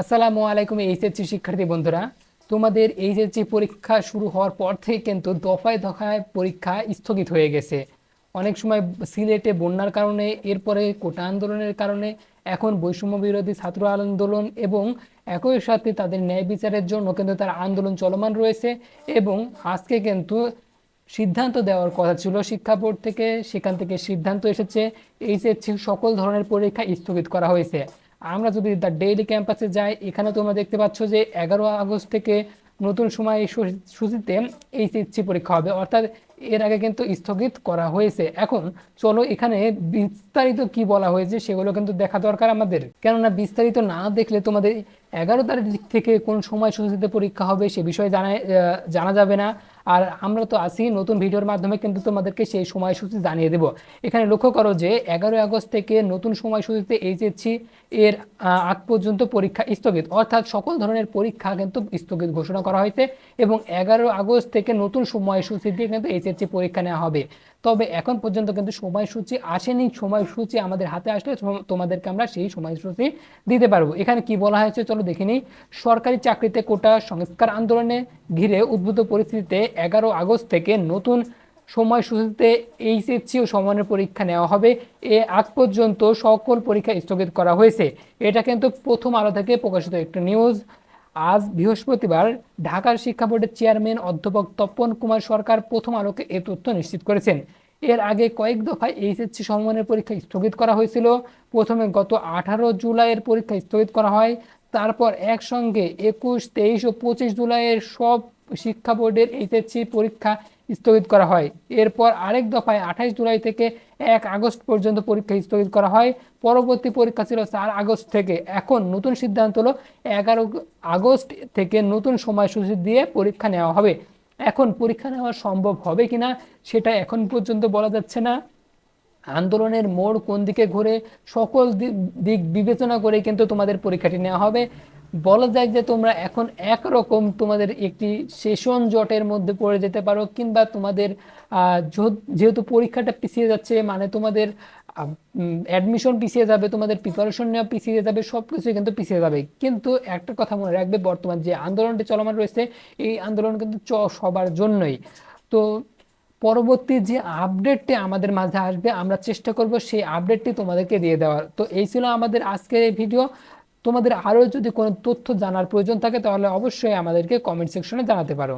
আসসালামু আলাইকুম এইচএসসি শিক্ষার্থী বন্ধুরা, তোমাদের এইচএসসি পরীক্ষা শুরু হওয়ার পর থেকে কিন্তু দফায় দফায় পরীক্ষা স্থগিত হয়ে গেছে। অনেক সময় সিলেটে বন্যার কারণে, এরপরে কোটা আন্দোলনের কারণে, এখন বৈষম্য বিরোধী ছাত্র আন্দোলন এবং একই সাথে তাদের ন্যায় বিচারের জন্য কিন্তু তার আন্দোলন চলমান রয়েছে। এবং আজকে কিন্তু সিদ্ধান্ত দেওয়ার কথা ছিল শিক্ষা বোর্ড থেকে, সেখান থেকে সিদ্ধান্ত এসেছে এইচএসসি সকল ধরনের পরীক্ষা স্থগিত করা হয়েছে। আমরা যদি দ্য ডেইলি ক্যাম্পাসে যাই, এখানে তোমরা দেখতে পাচ্ছ যে 11 আগস্ট থেকে নতুন সময় সূচিতে এইচএসসি পরীক্ষা হবে, অর্থাৎ এর আগে কিন্তু স্থগিত করা হয়েছে। এখন চলো এখানে বিস্তারিত কি বলা হয়েছে সেগুলো কিন্তু দেখা দরকার আমাদের, কেননা বিস্তারিত না দেখলে তোমাদের 11 তারিখ থেকে কোন সময়সূচিতে পরীক্ষা হবে সে বিষয়ে জানা যাবে না। আর আমরা তো আসি নতুন ভিডিওর মাধ্যমে কিন্তু তোমাদেরকে সেই সময়সূচি জানিয়ে দেব। এখানে লক্ষ্য করো যে 11 আগস্ট থেকে নতুন সময়সূচিতে এইচএসসি এর আগ পর্যন্ত পরীক্ষা স্থগিত, অর্থাৎ সকল ধরনের পরীক্ষা কিন্তু স্থগিত ঘোষণা করা হয়েছে। এবং 11 আগস্ট থেকে নতুন সময়সূচি দিয়ে কিন্তু এইচএসসি পরীক্ষা নেওয়া হবে। তবে এখন পর্যন্ত কিন্তু সময়সূচি আসেনি। সময়সূচি আমাদের হাতে আসলে তোমাদেরকে আমরা সেই সময়সূচি দিতে পারবো। এখানে কি বলা হয়েছে চলো দেখে নিই। সরকারি চাকরিতে কোটা সংস্কার আন্দোলনে ঘিরে উদ্ভূত পরিস্থিতিতে 11 আগস্ট থেকে নতুন সময়সূচিতে এইচএসসি ও সমমানের পরীক্ষা নেওয়া হবে। আগ পর্যন্ত সকল পরীক্ষা স্থগিত করা হয়েছে। এটা কিন্তু প্রথম আলো থেকে প্রকাশিত একটা নিউজ। আজ বৃহস্পতিবার ঢাকার শিক্ষা বোর্ডের চেয়ারম্যান অধ্যাপক তপন কুমার সরকার প্রথম আলোকে এ তথ্য নিশ্চিত করেছেন। এর আগে কয়েক দফায় এইচএসসি সমমানের পরীক্ষা স্থগিত করা হয়েছিল। প্রথমে গত 18 জুলাইয়ের পরীক্ষা স্থগিত করা হয়। তারপর একসঙ্গে 21, 23 ও 25 জুলাইয়ের সব শিক্ষা বোর্ডের এইচএসসি পরীক্ষা স্থগিত করা হয়। এরপর আরেক দফায় 28 জুলাই থেকে 1 আগস্ট পর্যন্ত পরীক্ষা স্থগিত করা হয়। পরবর্তী পরীক্ষা ছিল 4 আগস্ট থেকে। এখন নতুন সিদ্ধান্ত হলো 11 আগস্ট থেকে নতুন সময়সূচি দিয়ে পরীক্ষা নেওয়া হবে। এখন পরীক্ষা নেওয়া সম্ভব হবে কিনা সেটা এখন পর্যন্ত বলা যাচ্ছে না। আন্দোলনের মোড় কোন দিকে ঘুরে সকল দিক বিবেচনা করে কিন্তু তোমাদের পরীক্ষাটি নেওয়া হবে। বলা যায় যে তোমরা এখন একরকম তোমাদের একটি সেশন জটের মধ্যে পড়ে যেতে পারো, কিংবা তোমাদের যেহেতু পরীক্ষাটা পিছিয়ে যাচ্ছে, মানে তোমাদের অ্যাডমিশন পিছিয়ে যাবে, তোমাদের প্রিপারেশন নেওয়া পিছিয়ে যাবে, সব কিছুই কিন্তু পিছিয়ে যাবে। কিন্তু একটা কথা মনে রাখবে, বর্তমান যে আন্দোলনটি চলমান রয়েছে এই আন্দোলন কিন্তু সবার জন্যই। তো পরবর্তী যে আপডেটটি আমাদের মাঝে আসবে আমরা চেষ্টা করব সেই আপডেটটি তোমাদেরকে দিয়ে দেওয়ার। তো এই ছিল আমাদের আজকের এই ভিডিও। তোমাদের আরও যদি কোনো তথ্য জানার প্রয়োজন থাকে তাহলে অবশ্যই আমাদেরকে কমেন্ট সেকশনে জানাতে পারো।